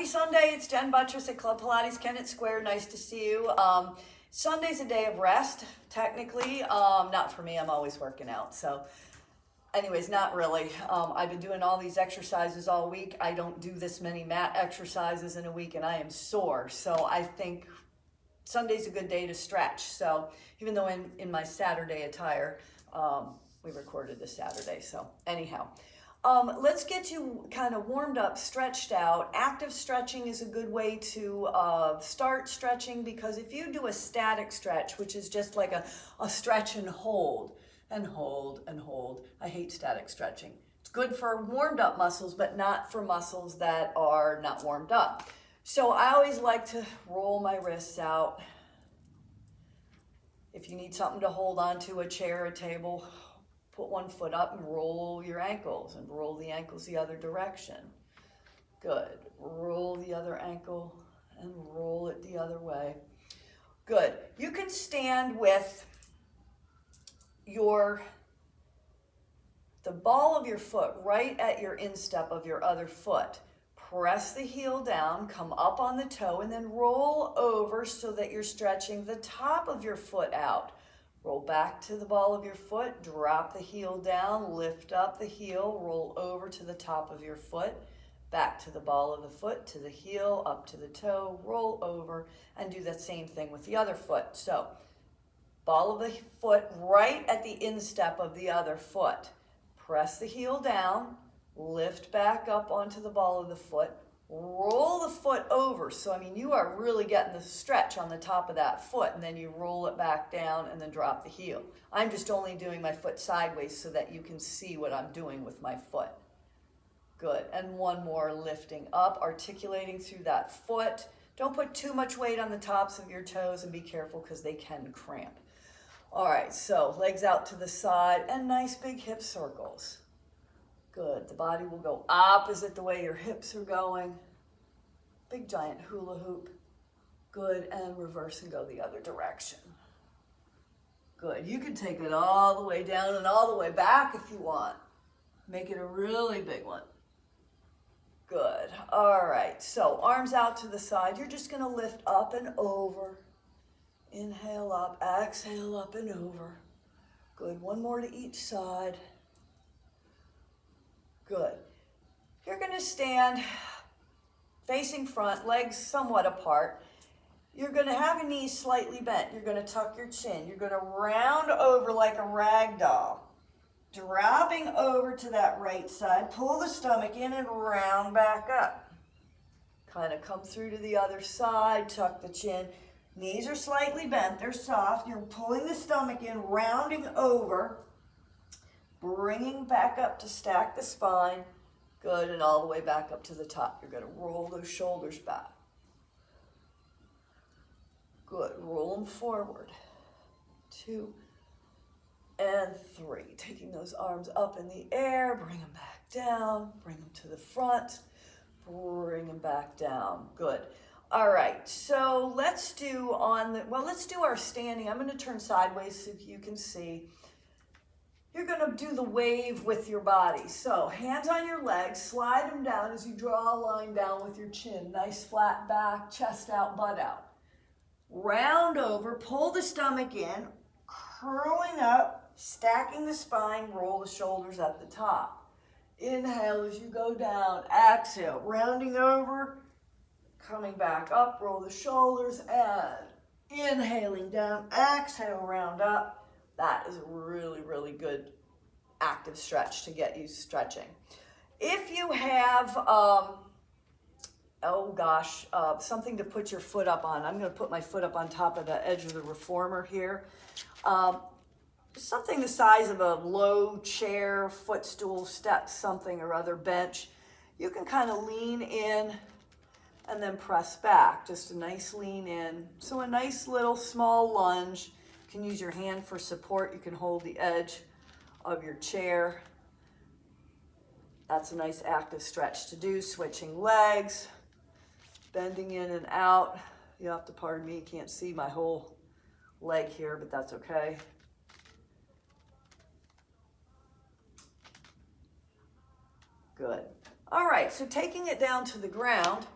Happy Sunday, it's Jen Buttress at Club Pilates Kennett Square. Nice to see you. Sunday's a day of rest, technically. Not for me, I'm always working out. So anyways, not really. I've been doing all these exercises all week. I don't do this many mat exercises in a week and I am sore. So I think Sunday's a good day to stretch. So even though in my Saturday attire, we recorded this Saturday. So anyhow. Let's get you kind of warmed up, stretched out. Active stretching is a good way to start stretching, because if you do a static stretch, which is just like a stretch and hold, and hold, and hold. I hate static stretching. It's good for warmed up muscles, but not for muscles that are not warmed up. So I always like to roll my wrists out. If you need something to hold on to, a chair, a table, put one foot up and roll your ankles, and roll the ankles the other direction. Good. Roll the other ankle and roll it the other way. Good. You can stand with the ball of your foot right at your instep of your other foot. Press the heel down, come up on the toe, and then roll over so that you're stretching the top of your foot out. Roll back to the ball of your foot, drop the heel down, lift up the heel, roll over to the top of your foot, back to the ball of the foot, to the heel, up to the toe, roll over, and do that same thing with the other foot. So, ball of the foot right at the instep of the other foot. Press the heel down, lift back up onto the ball of the foot, roll the foot over. So, I mean, you are really getting the stretch on the top of that foot, and then you roll it back down and then drop the heel. I'm just only doing my foot sideways so that you can see what I'm doing with my foot. Good. And one more, lifting up, articulating through that foot. Don't put too much weight on the tops of your toes, and be careful because they can cramp. All right, so legs out to the side and nice big hip circles. Good. The body will go opposite the way your hips are going. Big giant hula hoop. Good. And reverse and go the other direction. Good. You can take it all the way down and all the way back if you want. Make it a really big one. Good. All right. So arms out to the side. You're just going to lift up and over. Inhale up. Exhale up and over. Good. One more to each side. Good. You're going to stand facing front, legs somewhat apart. You're going to have your knees slightly bent. You're going to tuck your chin. You're going to round over like a rag doll. Dropping over to that right side. Pull the stomach in and round back up. Kind of come through to the other side. Tuck the chin. Knees are slightly bent. They're soft. You're pulling the stomach in, rounding over. Bringing back up to stack the spine. Good, and all the way back up to the top. You're going to roll those shoulders back. Good, roll them forward. 2 and 3. Taking those arms up in the air, bring them back down, bring them to the front, bring them back down. Good. All right, so let's do our standing. I'm going to turn sideways so you can see. You're going to do the wave with your body. So hands on your legs, slide them down as you draw a line down with your chin. Nice flat back, chest out, butt out. Round over, pull the stomach in, curling up, stacking the spine, roll the shoulders at the top. Inhale as you go down, exhale, rounding over, coming back up, roll the shoulders, and inhaling down, exhale, round up. That is a really, really good active stretch to get you stretching. If you have, something to put your foot up on, I'm going to put my foot up on top of the edge of the reformer here. Something the size of a low chair, footstool, step, something or other, bench. You can kind of lean in and then press back. Just a nice lean in. So a nice little small lunge. You can use your hand for support. You can hold the edge of your chair. That's a nice active stretch to do. Switching legs, bending in and out. You have to pardon me, you can't see my whole leg here, but that's okay. Good. All right, so taking it down to the ground,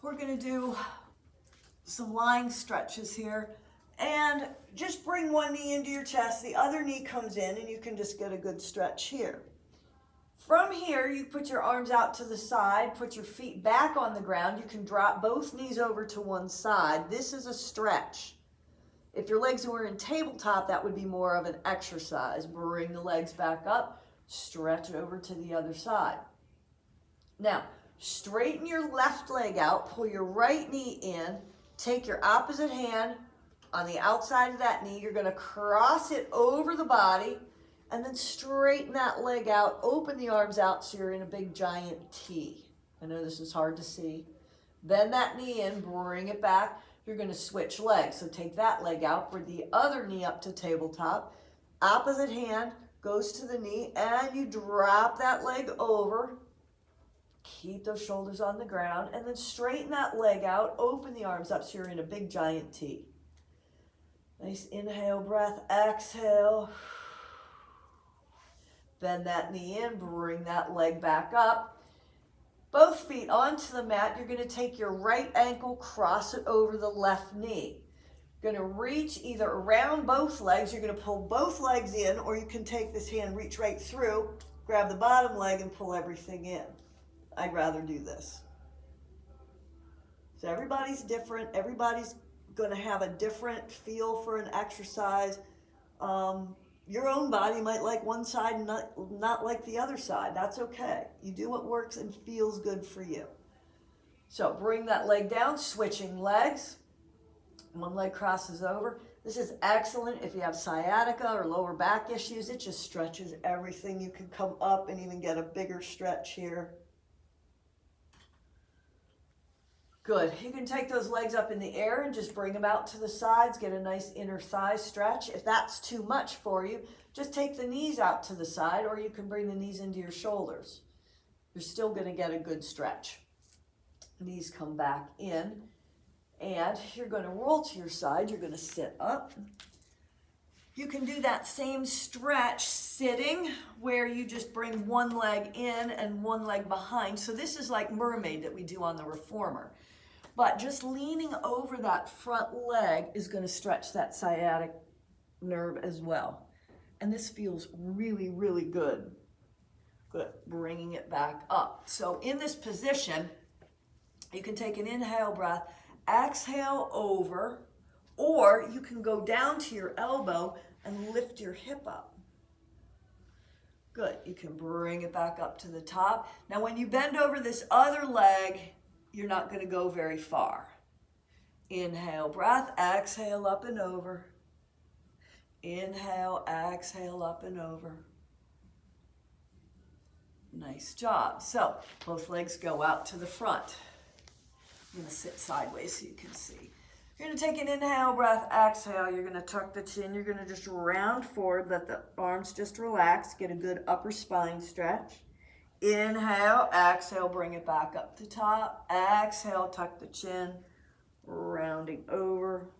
We're gonna do some lying stretches here. And just bring one knee into your chest, the other knee comes in, and you can just get a good stretch here. From here, you put your arms out to the side, put your feet back on the ground. You can drop both knees over to one side. This is a stretch. If your legs were in tabletop, that would be more of an exercise. Bring the legs back up, stretch over to the other side. Now, straighten your left leg out, pull your right knee in, take your opposite hand on the outside of that knee. You're going to cross it over the body and then straighten that leg out, open the arms out so you're in a big giant T. I know this is hard to see. Bend that knee in, bring it back. You're going to switch legs. So take that leg out, bring the other knee up to tabletop. Opposite hand goes to the knee and you drop that leg over. Keep those shoulders on the ground and then straighten that leg out, open the arms up so you're in a big giant T. Nice inhale breath, exhale. Bend that knee in, bring that leg back up. Both feet onto the mat. You're going to take your right ankle, cross it over the left knee. You're going to reach either around both legs. You're going to pull both legs in, or you can take this hand, reach right through, grab the bottom leg and pull everything in. I'd rather do this. So everybody's different. Everybody's going to have a different feel for an exercise. Your own body might like one side and not like the other side. That's okay. You do what works and feels good for you. So bring that leg down, switching legs. One leg crosses over. This is excellent if you have sciatica or lower back issues. It just stretches everything. You can come up and even get a bigger stretch here. Good. You can take those legs up in the air and just bring them out to the sides, get a nice inner thigh stretch. If that's too much for you, just take the knees out to the side, or you can bring the knees into your shoulders. You're still going to get a good stretch. Knees come back in, and you're going to roll to your side. You're going to sit up. You can do that same stretch sitting, where you just bring one leg in and one leg behind. So this is like mermaid that we do on the reformer. But just leaning over that front leg is going to stretch that sciatic nerve as well. And this feels really, really good. Good. Bringing it back up. So in this position, you can take an inhale breath, exhale over, or you can go down to your elbow and lift your hip up. Good. You can bring it back up to the top. Now when you bend over this other leg, you're not going to go very far. Inhale, breath, exhale up and over. Inhale, exhale up and over. Nice job. So both legs go out to the front. I'm going to sit sideways so you can see. You're going to take an inhale, breath, exhale. You're going to tuck the chin. You're going to just round forward, let the arms just relax, get a good upper spine stretch. Inhale, exhale, bring it back up to top. Exhale, tuck the chin, rounding over.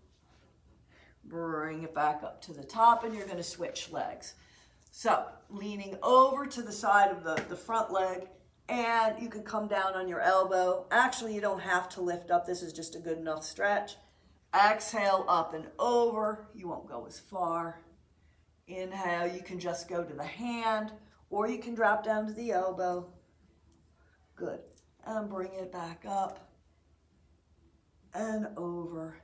Bring it back up to the top, and you're going to switch legs. So, leaning over to the side of the front leg, and you can come down on your elbow. Actually, you don't have to lift up. This is just a good enough stretch. Exhale, up and over. You won't go as far. Inhale, you can just go to the hand, or you can drop down to the elbow. Good. And bring it back up and over.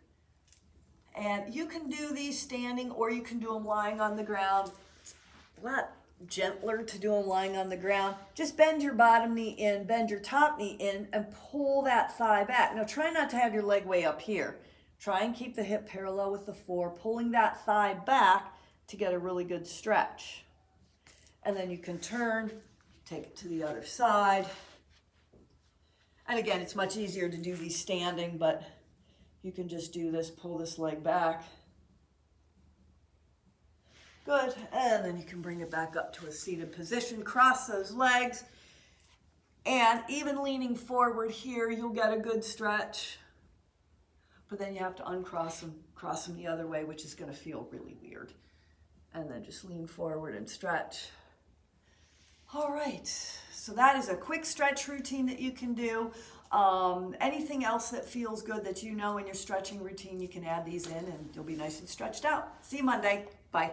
And you can do these standing, or you can do them lying on the ground. It's a lot gentler to do them lying on the ground. Just bend your bottom knee in, bend your top knee in, and pull that thigh back. Now try not to have your leg way up here. Try and keep the hip parallel with the floor, pulling that thigh back to get a really good stretch. And then you can turn, take it to the other side. And again, it's much easier to do these standing, but you can just do this, pull this leg back. Good, and then you can bring it back up to a seated position, cross those legs, and even leaning forward here, you'll get a good stretch. But then you have to uncross them, cross them the other way, which is going to feel really weird. And then just lean forward and stretch. All right, So that is a quick stretch routine that you can do. Anything else that feels good that you know in your stretching routine, you can add these in and you'll be nice and stretched out. See you Monday. Bye.